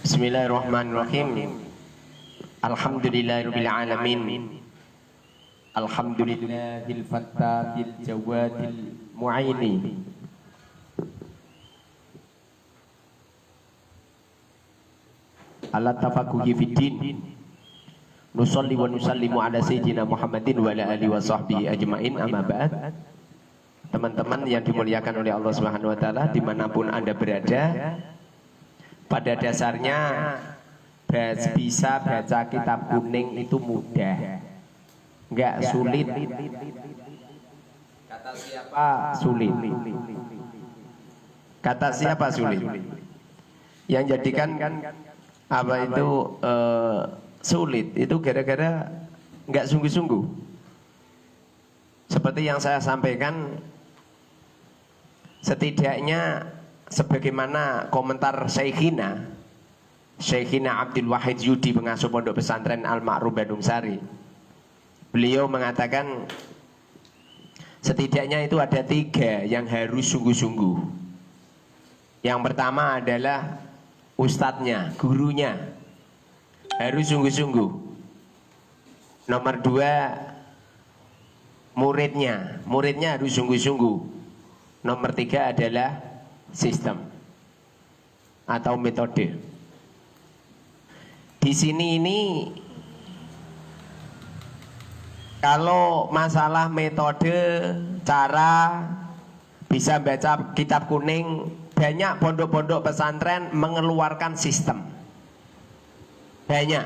Bismillahirrahmanirrahim. Alhamdulillahirabbil alamin. Alhamdulillahil fattabil jawadil mu'aini. Ala tafaqquhi fiddin. Nusalli wa nusallimu ala sayyidina Muhammadin wa ala alihi wa sahbihi ajmain, amma ba'd. Teman-teman yang dimuliakan oleh Allah Subhanahu wa taala dimanapun Anda berada, pada dasarnya bisa baca kitab kuning itu mudah, enggak sulit. Kata siapa sulit? Kata siapa sulit? Yang jadikan apa itu sulit itu gara-gara enggak sungguh-sungguh. Seperti yang saya sampaikan, setidaknya sebagaimana komentar Syekhina Abdul Wahid Yudi, pengasuh pondok pesantren Al-Ma'ruf Bandung Sari. Beliau mengatakan setidaknya itu ada 3 yang harus sungguh-sungguh. Yang pertama adalah ustadznya, gurunya harus sungguh-sungguh. Nomor 2 muridnya harus sungguh-sungguh. Nomor 3 adalah sistem atau metode. Di sini ini kalau masalah metode, cara bisa baca kitab kuning, banyak pondok-pondok pesantren mengeluarkan sistem. Banyak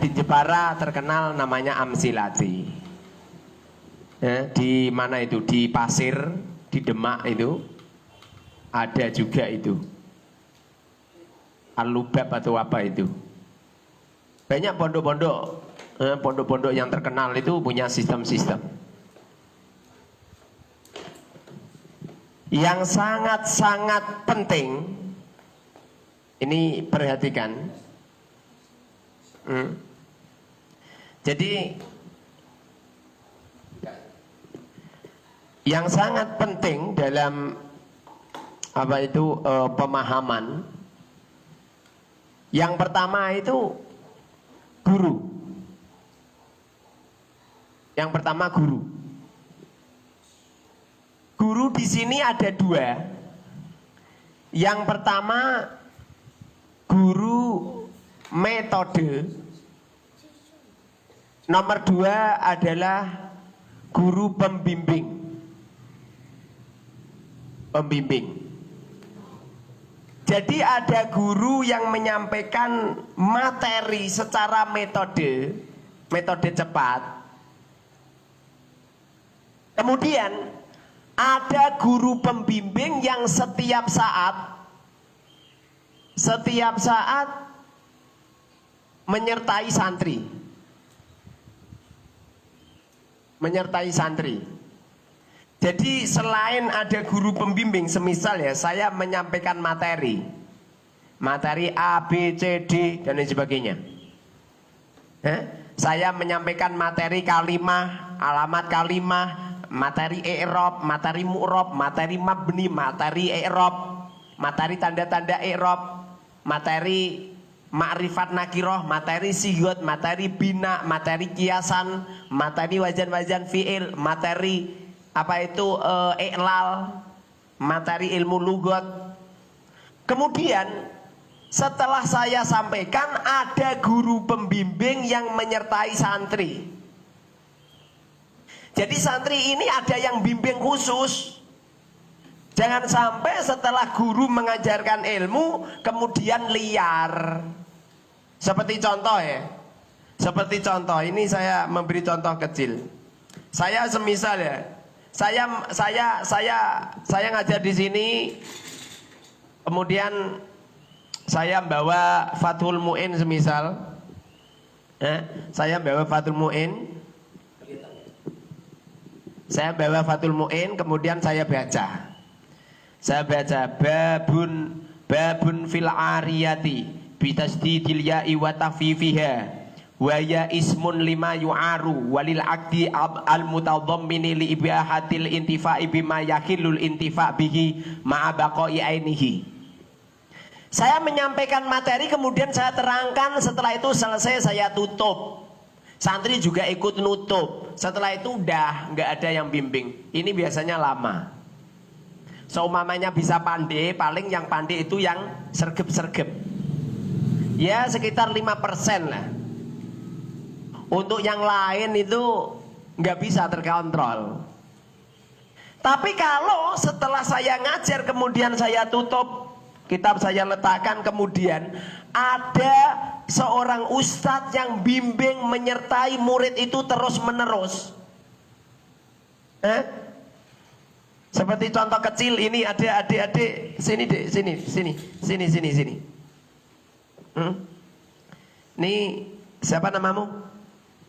di Jepara terkenal namanya Amsilati. Di mana itu? Di Pasir, di Demak itu ada juga itu. Al-Lubab atau apa itu. Banyak pondok-pondok yang terkenal itu punya sistem-sistem. Yang sangat-sangat penting, ini perhatikan. Jadi yang sangat penting dalam apa itu pemahaman, yang pertama itu guru. Yang pertama guru. Guru di sini ada 2. Yang pertama guru metode. Nomor 2 adalah guru pembimbing. Jadi ada guru yang menyampaikan materi secara metode cepat. Kemudian ada guru pembimbing yang setiap saat menyertai santri. Jadi selain ada guru pembimbing, semisal ya saya menyampaikan materi A, B, C, D dan lain sebagainya. Saya menyampaikan materi kalimah, alamat kalimah, materi i'rab, materi mu'rab, materi mabni, materi i'rab, materi tanda-tanda i'rab, materi ma'rifat nakiroh, materi sigot, materi bina, materi kiasan, materi wajan-wajan fi'il, materi apa itu i'lal, materi ilmu lugat. Kemudian setelah saya sampaikan, ada guru pembimbing yang menyertai santri. Jadi santri ini ada yang bimbing khusus. Jangan sampai setelah guru mengajarkan ilmu kemudian liar. Seperti contoh ini saya memberi contoh kecil. Saya semisal ya, saya ngajar di sini, kemudian saya bawa Fathul Mu'in semisal, saya bawa Fathul Mu'in, kemudian saya baca babun fil ariyati bitasdidil ya'i wa tafifiha wa ya ismun lima yu'aru walil aqdi al mutadhammini li ibahatil intifa'i bima yakhillul intifa' bihi ma'a baqa'i ainihi. Saya menyampaikan materi, kemudian saya terangkan, setelah itu selesai saya tutup. Santri juga ikut nutup. Setelah itu udah nggak ada yang bimbing. Ini biasanya lama. Seumpamanya bisa pandai, paling yang pandai itu yang sergep-sergep. Ya sekitar 5% lah. Untuk yang lain itu nggak bisa terkontrol. Tapi kalau setelah saya ngajar kemudian saya tutup, kitab saya letakkan, kemudian ada seorang ustadz yang bimbing menyertai murid itu terus menerus. Seperti contoh kecil ini, ada adik-adik sini dek, sini. Ini siapa namamu?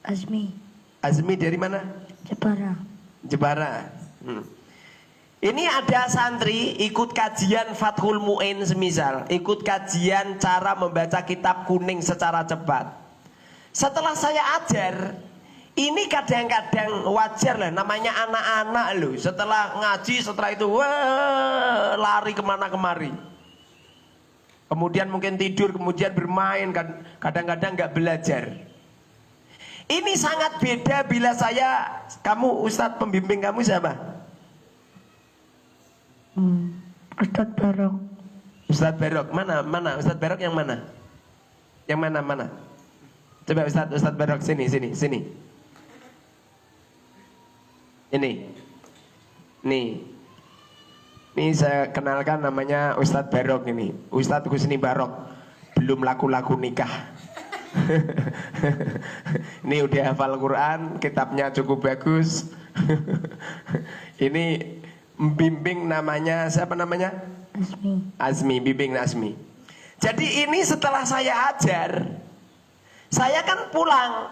Azmi. Azmi dari mana? Jepara. Ini ada santri ikut kajian Fathul Mu'in semisal, ikut kajian cara membaca kitab kuning secara cepat. Setelah saya ajar, ini kadang-kadang wajar lah, namanya anak-anak loh. Setelah ngaji, setelah itu wah, lari kemana kemari. Kemudian mungkin tidur, kemudian bermain, kadang-kadang nggak belajar. Ini sangat beda bila kamu ustadz pembimbing kamu siapa? Ustadz Barok. Ustadz Barok, mana? Ustadz Barok yang mana? Yang mana? Coba Ustadz Barok sini. Ini saya kenalkan, namanya Ustadz Barok ini. Ustadz Husni Barok, belum laku-laku nikah. Ini udah hafal Quran, kitabnya cukup bagus. Ini bimbing namanya siapa namanya? Azmi, bimbing Azmi. Jadi ini setelah saya ajar, saya kan pulang.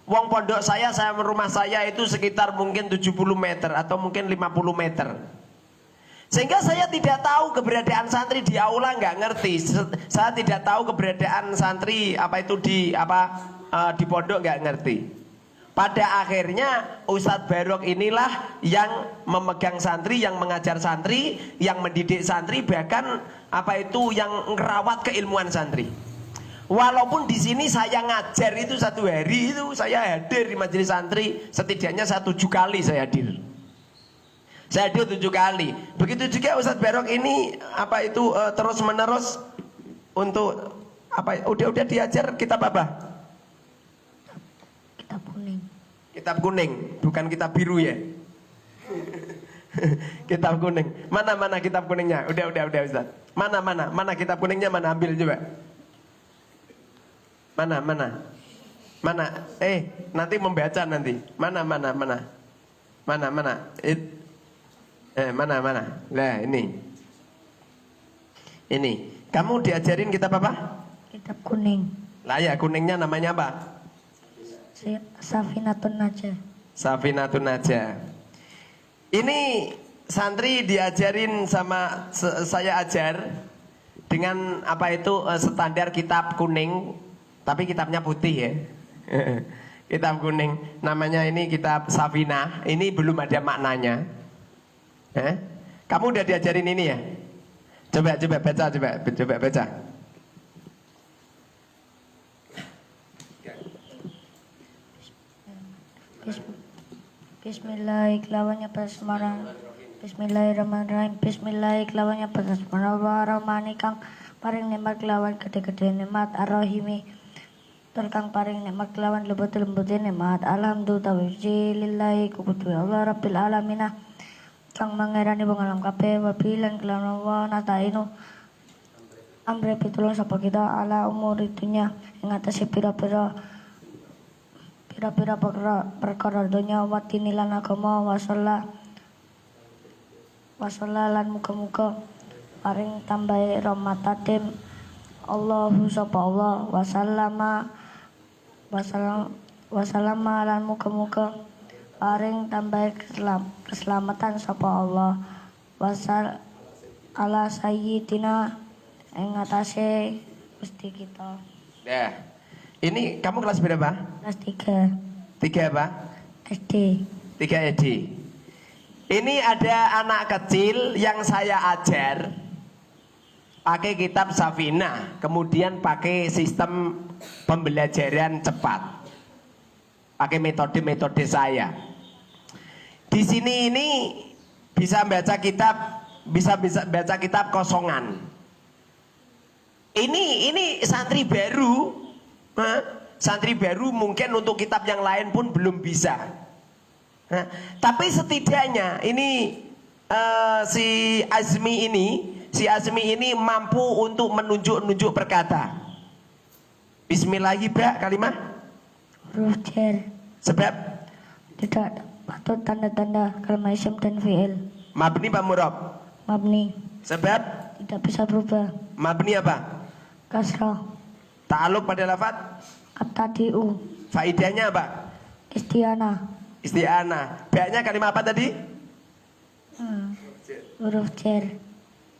Wong pondok saya rumah saya itu sekitar mungkin 70 meter atau mungkin 50 meter. Sehingga saya tidak tahu keberadaan santri di aula, nggak ngerti. Saya tidak tahu keberadaan santri di pondok, nggak ngerti. Pada akhirnya Ustadz Barok inilah yang memegang santri, yang mengajar santri, yang mendidik santri, bahkan yang ngerawat keilmuan santri. Walaupun di sini saya ngajar itu 1 hari itu saya hadir di majelis santri setidaknya 7 kali saya hadir. Saya hadir 7 kali. Begitu juga Ustadz Barok ini terus menerus untuk udah diajar kitab apa? Kitab kuning, bukan kitab biru ya. Kitab kuning. Mana kitab kuningnya? Udah Ustaz. Mana kitab kuningnya, mana, ambil coba. Mana? Nanti membaca nanti. Mana? Mana? Lah ini. Kamu diajarin kitab apa? Kitab kuning. Lah ya, kuningnya namanya apa? Safinatun Najah. Ini santri diajarin sama saya ajar dengan standar kitab kuning, tapi kitabnya putih ya. Kitab kuning, namanya ini kitab Safinah. Ini belum ada maknanya. Kamu udah diajarin ini ya? Coba baca. Bismillahirrahmanirrahim. Bismillahirrahmanirrahim. Bismillahirrahmanirrahim. Bismillahirrahmanirrahim. Kang paring nikmat kelawan gede-gede nikmat ar-rahimi. Tur kang paring nikmat kelawan lembut-lembut nikmat. Alhamdulillah lillahi kubutu Allah rabbil alamin. Kang mangerani wong alam kabeh wabilan kelawan wa natainu. Amre pitulung sapa kita ala umur itunya ing atase pira-pira perkara donya wa tinilan agama wasalla lan muga-muga paring tambahi rahmatatim Allahu sapa Allah wasallama lan muga-muga paring tambahi keselamatan sapa Allah wasal ala sayyidina ing atase Gusti kita. Ya. Ini kamu kelas berapa? Kelas 3. 3 apa? SD. 3 SD. Ini ada anak kecil yang saya ajar. pakai kitab Safinah, kemudian pakai sistem pembelajaran cepat, pakai metode-metode saya. Di sini ini bisa baca kitab, bisa baca kitab kosongan. Ini santri baru, santri baru mungkin untuk kitab yang lain pun belum bisa. Tapi setidaknya ini si Azmi ini mampu untuk menunjuk perkata. Bismillahirrahmanirrahim kalimat Huruf jar. sebab Tidak patut tanda-tanda kalimat isim dan fi'il. mabni apa murab? Mabni. Sebab Tidak bisa berubah. mabni apa? Kasrah. Ta'aluk pada lafaz. At-tadi'u. Faidahnya apa? Istiana. Isti'anah. Ba-nya kalimat apa tadi? Huruf jar.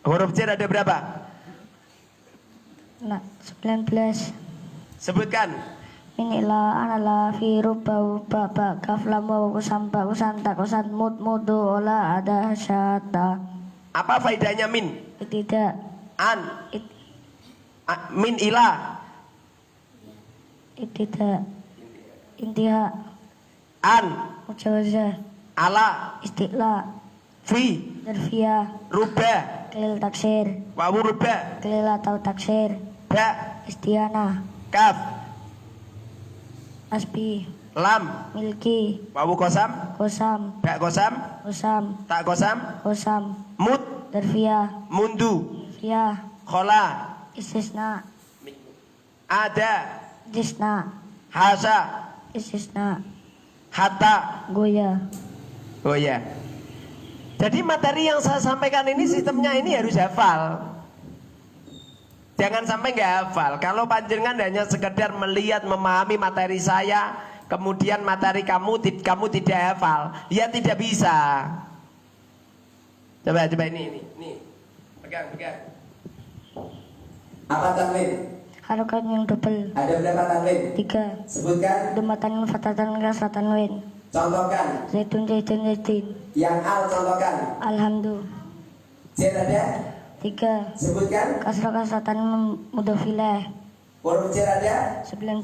Huruf jar ada berapa? Nah, 19. Sebutkan. Min ila anala fi rubba baba kaf lam wa kusam ba kusan ta kusan mudu ola ada syata. Apa faidahnya min? Tidak. An. It- Min ila. Tidak. Intiha. An. Mujawazah. Ala. Istiqla. Fi. Darfiyah. Rubah. Kelil taksir. Wawu rubah. Kelil atau taksir. Ba. Istiana. Kaf. Asbi. Lam. Milki. Wawu kosam. Kosam. Ba kosam. Kosam. Tak kosam. Kosam. Mut. Darfiyah. Mundu. Fiyah. Khola. Istisna. Ada. Jisna. Hasa. Istisna. Hatta. Goya. Oh ya. Jadi materi yang saya sampaikan ini sistemnya ini harus hafal. Jangan sampai nggak hafal. Kalau panjenengan hanya sekedar melihat, memahami materi saya, kemudian materi kamu tidak hafal, ya tidak bisa. Coba ini. Pegang. Apa tanwin? Harokat yang double. Ada berapa tanwin? 3. Sebutkan. Dematan fatatan kasratan win. Contohkan. Zaitun. Yang al contohkan. Alhamdulillah. Z ada? 3. Sebutkan. Kasrah kasratan mudafilah. Huruf Z ada? 19.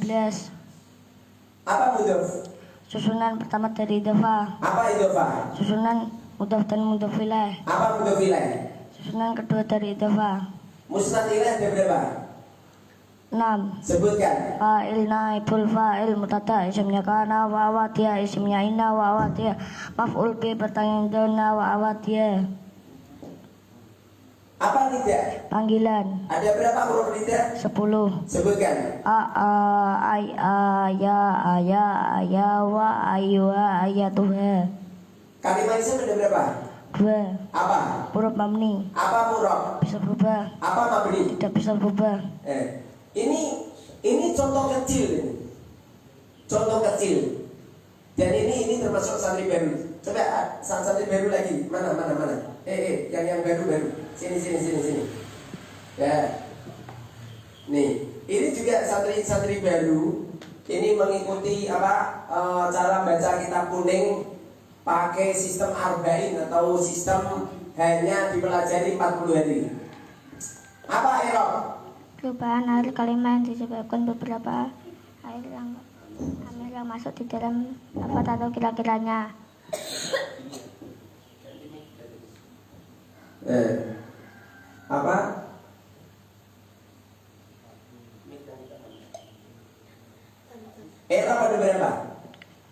Apa mudhof? Susunan pertama dari idhofah. Apa idhofah? Susunan mudhaf dan mudafilah. Apa mudhof ilaih? Susunan kedua dari idhofah. Musnad ilaih ada berapa? 6. Sebutkan. Fa'il naibul fa'il mutada isimnya kana wa awatiya isimnya inna wa awatiya maf'ul bi bertanya dona wa awatiya. Apa tidak? Panggilan. Ada berapa huruf tidak? 10. Sebutkan. Ai aya wa aywa ayatuha. Kalimat isim ada berapa? 2. Apa? Huruf mabni Apa murab? bisa berubah, Apa mabni? tidak bisa berubah. Ini contoh kecil ini. Contoh kecil. Dan ini termasuk santri baru. Coba santri baru lagi. Mana? Yang baru. Sini. Ya. Nih, ini juga santri baru. Ini mengikuti cara baca kitab kuning pakai sistem arba'in atau sistem hanya dipelajari 40 hari. Apa Erok? Perubahan akhir kalimat yang disebabkan beberapa air yang masuk di dalam lafaz atau kira-kiranya. Apa? Erok ada berapa?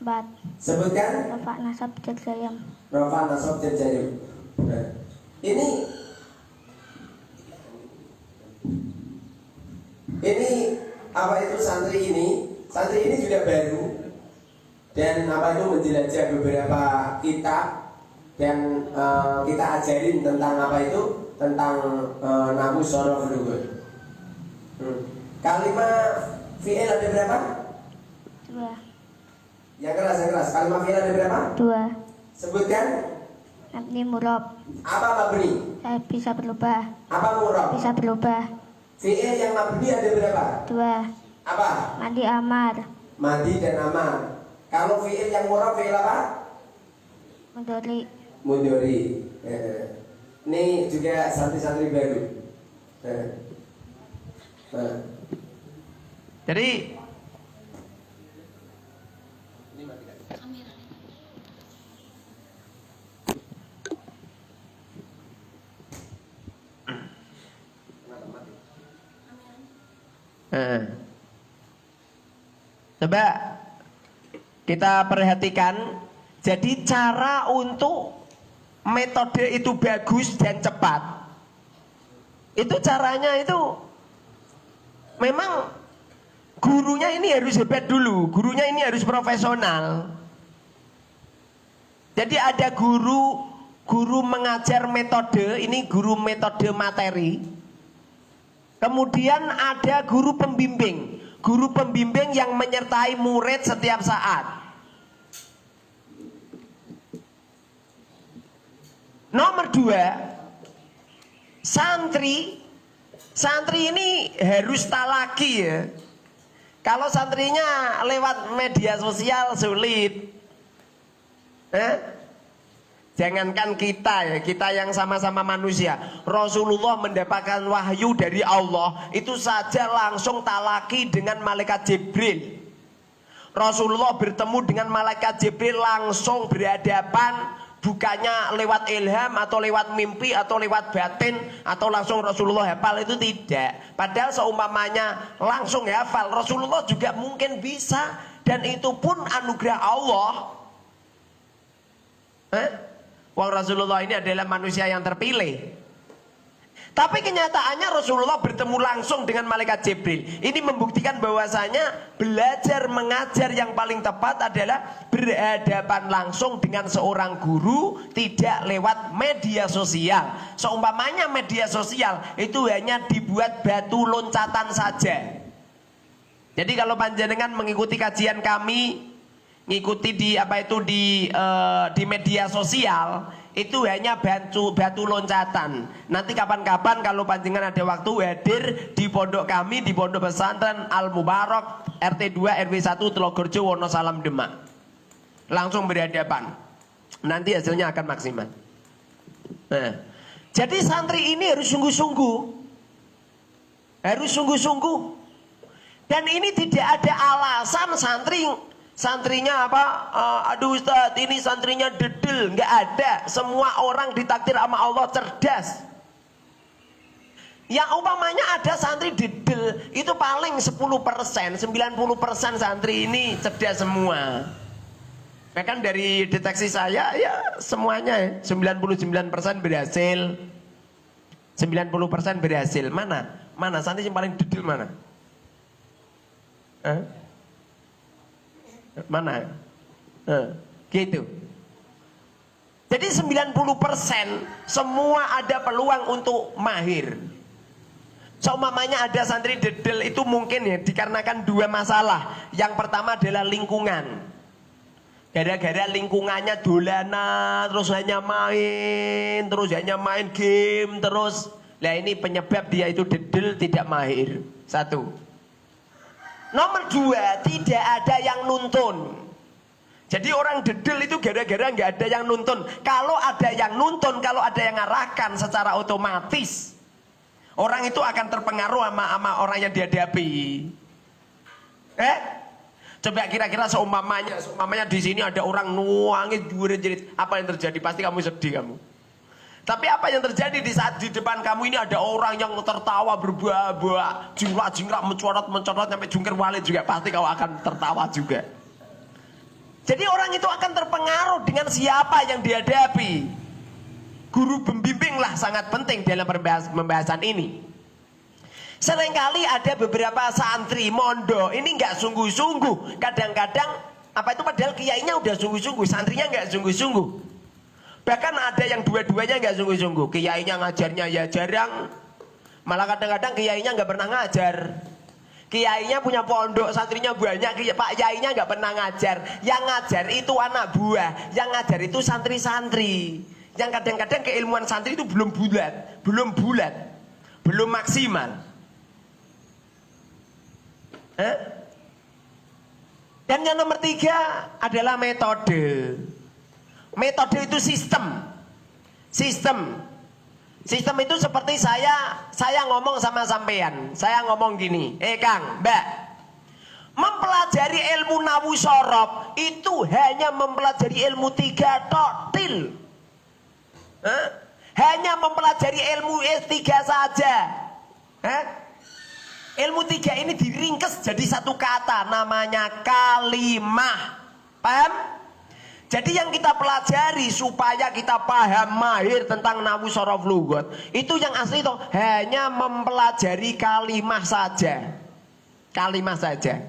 Bat. Sebutkan. Rafa nasab jazayam. Rafa nasab jazayam. Ini apa itu santri ini juga baru dan menjelajah beberapa kitab dan kita ajarin tentang tentang nahwu shorof lughah. Kalimat fi'il ada berapa? 2. Yang keras. Kalimat fi'il ada berapa? 2. Sebutkan. Mabni murab. Apa mabni? Bisa berubah. Apa murab? Bisa berubah. Fi'il yang mabni ada berapa? 2. Apa? Mandi amar. Madi dan amar. Kalau fi'il yang murab fi'il apa? Mudori. Mudori. Ini juga santri-santri baru. Jadi coba kita perhatikan. Jadi cara untuk metode itu bagus dan cepat, itu caranya itu memang gurunya ini harus hebat dulu, gurunya ini harus profesional. Jadi ada guru mengajar metode, ini guru metode materi. Kemudian ada guru pembimbing yang menyertai murid setiap saat. Nomor 2, santri ini harus talaki ya. Kalau santrinya lewat media sosial sulit. Jangankan kita ya, kita yang sama-sama manusia. Rasulullah mendapatkan wahyu dari Allah itu saja langsung talaki dengan malaikat Jibril. Rasulullah bertemu dengan malaikat Jibril langsung berhadapan, bukannya lewat ilham atau lewat mimpi atau lewat batin atau langsung Rasulullah hafal, itu tidak. Padahal seumpamanya langsung hafal, Rasulullah juga mungkin bisa, dan itu pun anugerah Allah. Wong Rasulullah ini adalah manusia yang terpilih. Tapi kenyataannya Rasulullah bertemu langsung dengan malaikat Jibril. Ini membuktikan bahwasanya belajar mengajar yang paling tepat adalah berhadapan langsung dengan seorang guru, tidak lewat media sosial. Seumpamanya media sosial itu hanya dibuat batu loncatan saja. Jadi kalau panjenengan mengikuti kajian kami, ngikuti di media sosial, itu hanya batu loncatan. Nanti kapan-kapan kalau panjenengan ada waktu, hadir di pondok kami, di pondok pesantren Al Mubarak RT 2 RW 1 Telogorjo Wonosalam Demak. Langsung berhadapan. Nanti hasilnya akan maksimal. Jadi santri ini harus sungguh-sungguh. Harus sungguh-sungguh. Dan ini tidak ada alasan santrinya aduh Ustaz, ini santrinya dedel. Nggak ada. Semua orang ditakdir sama Allah cerdas. Yang umpamanya ada santri dedel, itu paling 10%, 90% santri ini cerdas semua. Bahkan dari deteksi saya ya semuanya 99% berhasil. 90% berhasil. Mana santri yang paling dedel mana? Mana? Gitu. Jadi 90% semua ada peluang untuk mahir. Seumpamanya ada santri dedel, itu mungkin ya dikarenakan dua masalah. Yang pertama adalah lingkungan. Gara-gara lingkungannya dolanan, terus hanya main game terus. Nah ini penyebab dia itu dedel, tidak mahir. Satu. Nomor 2, tidak ada yang nuntun. Jadi orang dedel itu gara-gara nggak ada yang nuntun. Kalau ada yang nuntun, kalau ada yang ngarahkan, secara otomatis orang itu akan terpengaruh sama orang yang dihadapi. Coba kira-kira seumpamanya di sini ada orang nuangin jerit, apa yang terjadi? Pasti kamu sedih kamu. Tapi apa yang terjadi di saat di depan kamu ini ada orang yang tertawa berbuah-buah, jingkrak mencorot sampai jungkir balik juga, pasti kau akan tertawa juga. Jadi orang itu akan terpengaruh dengan siapa yang dihadapi. Guru pembimbinglah sangat penting dalam pembahasan ini. Seringkali ada beberapa santri mondok ini nggak sungguh-sungguh. Kadang-kadang padahal kiainya udah sungguh-sungguh, santrinya nggak sungguh-sungguh. Bahkan ada yang dua-duanya nggak sungguh-sungguh. Kiainya ngajarnya ya jarang, malah kadang-kadang kiainya nggak pernah ngajar. Kiainya punya pondok, santrinya banyak, pak kiainya nggak pernah ngajar. Yang ngajar itu anak buah, yang ngajar itu santri-santri. Yang kadang-kadang keilmuan santri itu belum bulat, belum maksimal. Dan yang nomor 3 adalah metode. Metode itu sistem. Sistem itu seperti saya ngomong sama sampean. Saya ngomong gini, Kang, Mbak, mempelajari ilmu nawu sorof itu hanya mempelajari ilmu 3 tok til. Hanya mempelajari ilmu S3 saja. Ilmu 3 ini diringkes jadi satu kata, namanya kalimah. Paham? Jadi yang kita pelajari supaya kita paham mahir tentang nawu sorof lugot, itu yang asli itu hanya mempelajari kalimah saja. Kalimah saja.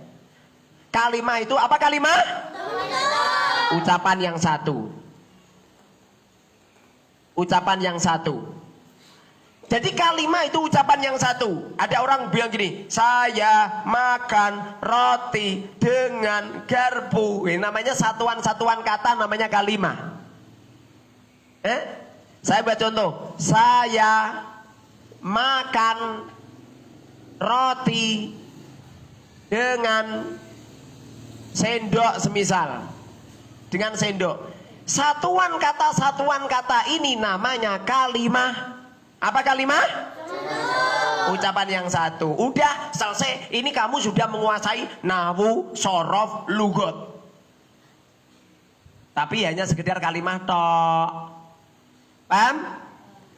Kalimah itu apa kalimah? Ucapan yang satu. Ucapan yang satu. Jadi kalimah itu ucapan yang satu. Ada orang bilang gini, saya makan roti dengan garpu. Ini namanya satuan-satuan kata, namanya kalimah. Saya buat contoh. Saya makan roti dengan sendok semisal. Dengan sendok. Satuan kata ini namanya kalimah. Apa kalimah? Ucapan yang satu. Udah selesai. Ini kamu sudah menguasai nawu sorof lugot. Tapi hanya sekedar kalimah tok. Paham?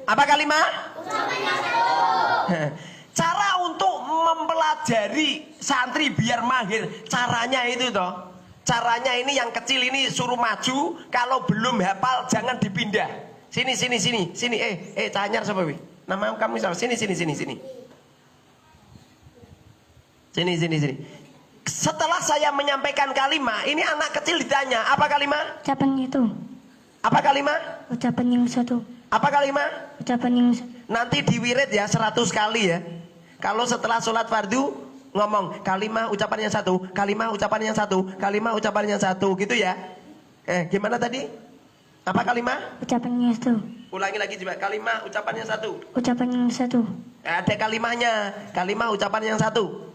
Apa kalimah? Ucapan yang satu. Cara untuk mempelajari santri biar mahir, caranya itu toh. Caranya ini yang kecil ini suruh maju. Kalau belum hafal jangan dipindah. Sini. Canyar siapa wi? Nama kamu siapa? Sini. Sini. Setelah saya menyampaikan kalimah, ini anak kecil ditanya, apa kalimah? Ucapan itu. Apa kalimah? Ucapan yang satu. Apa kalimah? Ucapan yang satu. Nanti diwirid ya 100 kali ya. Kalau setelah sholat fardu ngomong kalimah ucapan yang satu, kalimah ucapan yang satu, kalimah ucapan yang satu, gitu ya. Gimana tadi? Apa kalimah? Ucapan yang satu. Ulangi lagi coba. Kalimah ucapan yang satu. Ucapan yang satu. Ada kalimahnya. Kalimah ucapan yang satu.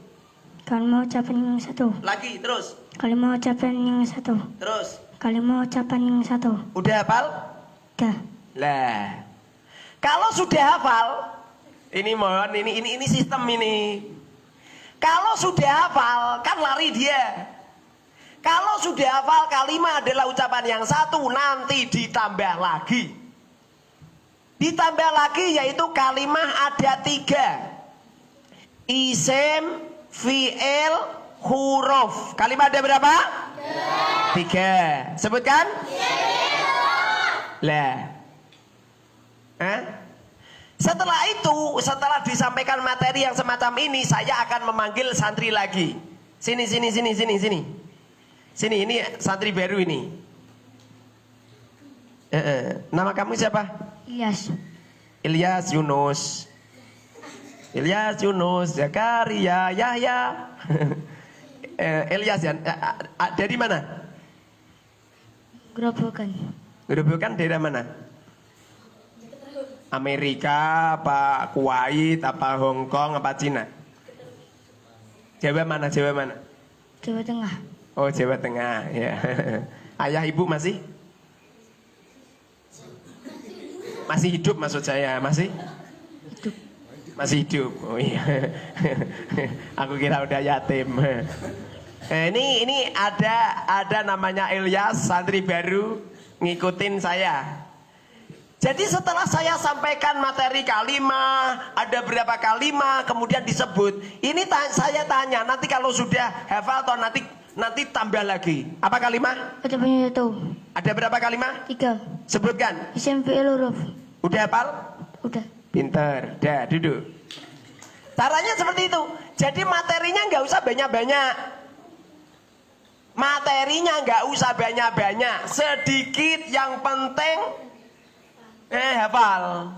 Kalimah ucapan yang satu. Lagi terus. Kalimah ucapan yang satu. Terus. Kalimah ucapan yang satu. Udah hafal? Udah. Lah. Kalau sudah hafal, ini mohon ini sistem ini. Kalau sudah hafal kan lari dia. Kalau sudah hafal kalimah adalah ucapan yang satu, nanti ditambah lagi. Ditambah lagi yaitu kalimah ada 3. Isim, fi'il, huruf. Kalimah ada berapa? 3. Sebutkan? Lah. Setelah itu, setelah disampaikan materi yang semacam ini, saya akan memanggil santri lagi. Sini. Sini, ini santri baru ini. Nama kamu siapa? Ilyas Yunus. Zakaria, Yahya. Ilyas ya. Dari mana? Gerobokan daerah mana? Amerika, apa Kuwait, apa Hong Kong, apa Cina? Jawa mana? Jawa Tengah. Oh, Jawa Tengah, ya. Ayah ibu masih hidup maksud saya, masih hidup. Oh iya. Aku kira udah yatim. Ini ada namanya Ilyas, santri baru ngikutin saya. Jadi setelah saya sampaikan materi kalimah, ada berapa kalimah, kemudian disebut. Ini saya tanya, nanti kalau sudah hafal atau nanti tambah lagi. Apa kalimah? Ucapannya itu. Ada berapa kalimah? 3. Sebutkan. Isim, fi'il, huruf. Udah hafal? Udah. Pinter. Dah, duduk. Caranya seperti itu. Jadi materinya nggak usah banyak-banyak. Materinya nggak usah banyak-banyak. Sedikit yang penting hafal.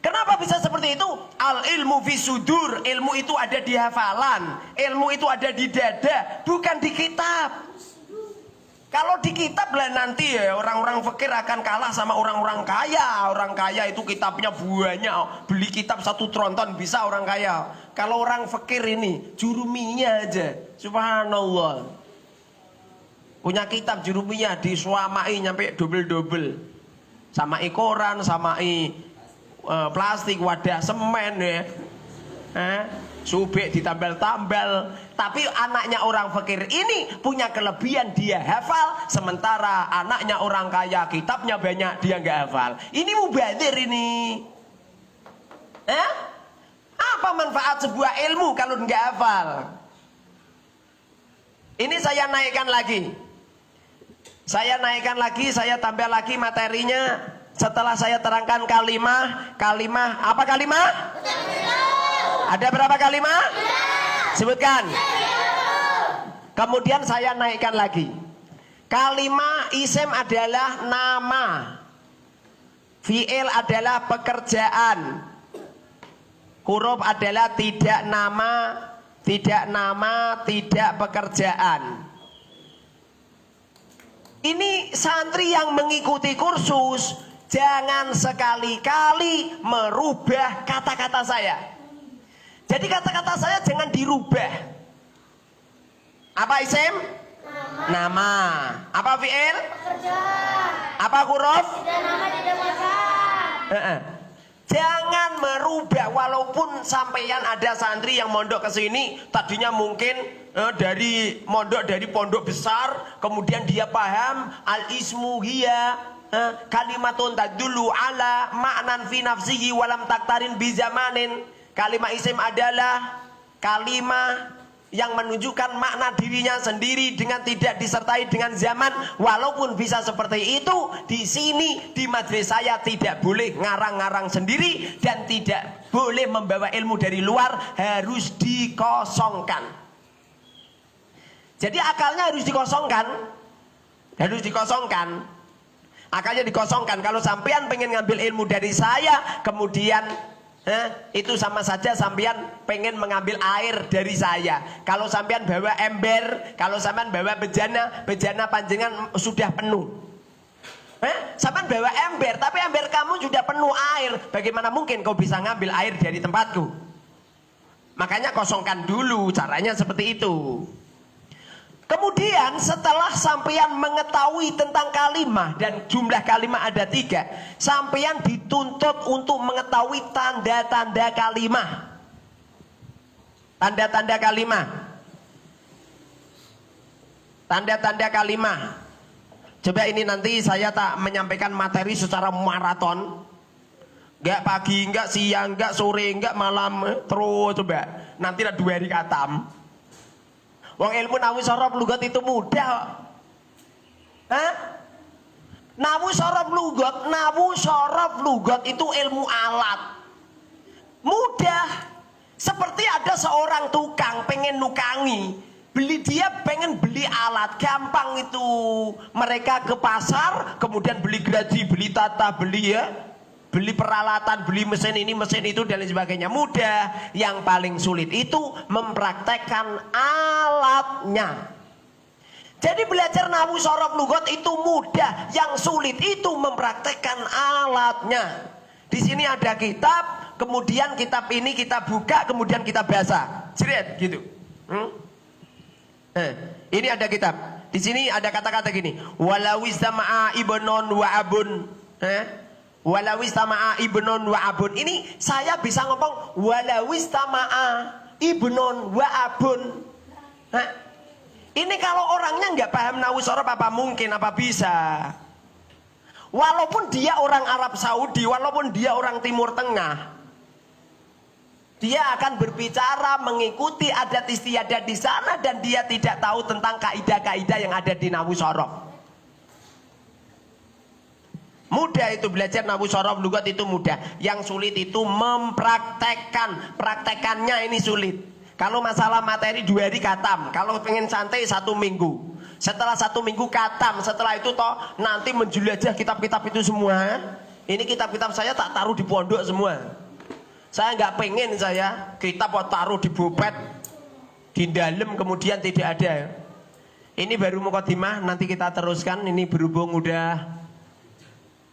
Kenapa bisa seperti itu? Al ilmu fi sudur. Ilmu itu ada di hafalan. Ilmu itu ada di dada, bukan di kitab. Kalau di kitab lah nanti ya orang-orang fakir akan kalah sama orang-orang kaya. Orang kaya itu kitabnya banyak. Beli kitab 1 tronton bisa orang kaya. Kalau orang fakir ini juruminya aja. Subhanallah. Punya kitab juruminya disuamai nyampe double-double. Samai koran, samai plastik, wadah semen ya. Subek ditambal-tambal. Tapi anaknya orang fakir ini punya kelebihan, dia hafal, sementara anaknya orang kaya kitabnya banyak, dia nggak hafal. Ini mubadzir ini. Apa manfaat sebuah ilmu kalau nggak hafal? Ini saya naikkan lagi. Saya tambah lagi materinya. Setelah saya terangkan kalimah apa kalimah? Ada berapa kalimah? Sebutkan. Kemudian saya naikkan lagi. Kalimah isim adalah nama. Fi'il adalah pekerjaan. Huruf adalah tidak nama, tidak pekerjaan. Ini santri yang mengikuti kursus, jangan sekali-kali merubah kata-kata saya. Jadi kata-kata saya jangan dirubah. Apa isim? Nama. Apa fi'il? Pekerjaan. Apa huruf? Tidak nama, tidak masalah. Jangan merubah, walaupun sampeyan ada santri yang mondok ke sini, tadinya mungkin dari pondok besar, kemudian dia paham al-ismu hiya kalimatun tadullu ala ma'nan fi nafsihi walam taktarin bi zamanin. Kalimat isim adalah kalimat yang menunjukkan makna dirinya sendiri dengan tidak disertai dengan zaman. Walaupun bisa seperti itu, di sini di majelis saya tidak boleh ngarang-ngarang sendiri dan tidak boleh membawa ilmu dari luar, harus dikosongkan. Jadi akalnya harus dikosongkan. Akalnya dikosongkan. Kalau sampean pengen ngambil ilmu dari saya, kemudian itu sama saja sampean pengen mengambil air dari saya. Kalau sampean bawa ember, kalau sampean bawa bejana panjenengan sudah penuh. Sampean bawa ember, tapi ember kamu sudah penuh air. Bagaimana mungkin kau bisa ngambil air dari tempatku? Makanya kosongkan dulu, caranya seperti itu. Kemudian setelah sampeyan mengetahui tentang kalimah, dan jumlah kalimah ada 3, sampeyan dituntut untuk mengetahui tanda-tanda kalimah. Tanda-tanda kalimah. Coba ini nanti saya tak menyampaikan materi secara maraton. Enggak pagi, enggak siang, enggak sore, enggak malam, terus coba. Nanti ada 2 hari khatam. Wong ilmu nahwu sorof lugat itu mudah. Nahwu sorof lugat itu ilmu alat. Mudah. Seperti ada seorang tukang pengen nukangi, dia pengen beli alat, gampang itu. Mereka ke pasar, kemudian beli gergaji, beli tata, beli peralatan, beli mesin ini, mesin itu, dan lain sebagainya. Mudah. Yang paling sulit itu mempraktekkan alatnya. Jadi belajar nahwu sorof lugat itu mudah. Yang sulit itu mempraktekkan alatnya. Di sini ada kitab, kemudian kitab ini kita buka, kemudian kita baca. Jeret gitu. Ini ada kitab. Di sini ada kata-kata gini. Walawis tama'a ibnon wa abun. Walawis tama'a ibnon wa abun. Ini saya bisa ngomong walawis tama'a ibnon wa abun. Ini kalau orangnya nggak paham nahwu sorof, apa mungkin, apa bisa? Walaupun dia orang Arab Saudi, walaupun dia orang Timur Tengah, dia akan berbicara mengikuti adat istiadat di sana, dan dia tidak tahu tentang kaidah-kaidah yang ada di nahwu sorof. Mudah itu belajar nahwu sorof lugat itu mudah. Yang sulit itu mempraktekkan. Praktekannya ini sulit. Kalau masalah materi 2 hari khatam. Kalau pengen santai 1 minggu. Setelah 1 minggu khatam. Setelah itu toh nanti menjelajah kitab-kitab itu semua. Ini kitab-kitab saya tak taruh di pondok semua. Saya nggak pengen saya kitab taruh di bopet, di dalam, kemudian tidak ada. Ini baru mukadimah, nanti kita teruskan. Ini berhubung udah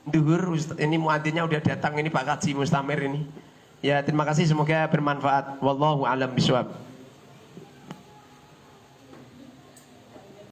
duhur, ini muadzinnya udah datang, ini Pak Kaji Mustamir ini. Ya, terima kasih, semoga bermanfaat. Wallahu a'lam bishawab.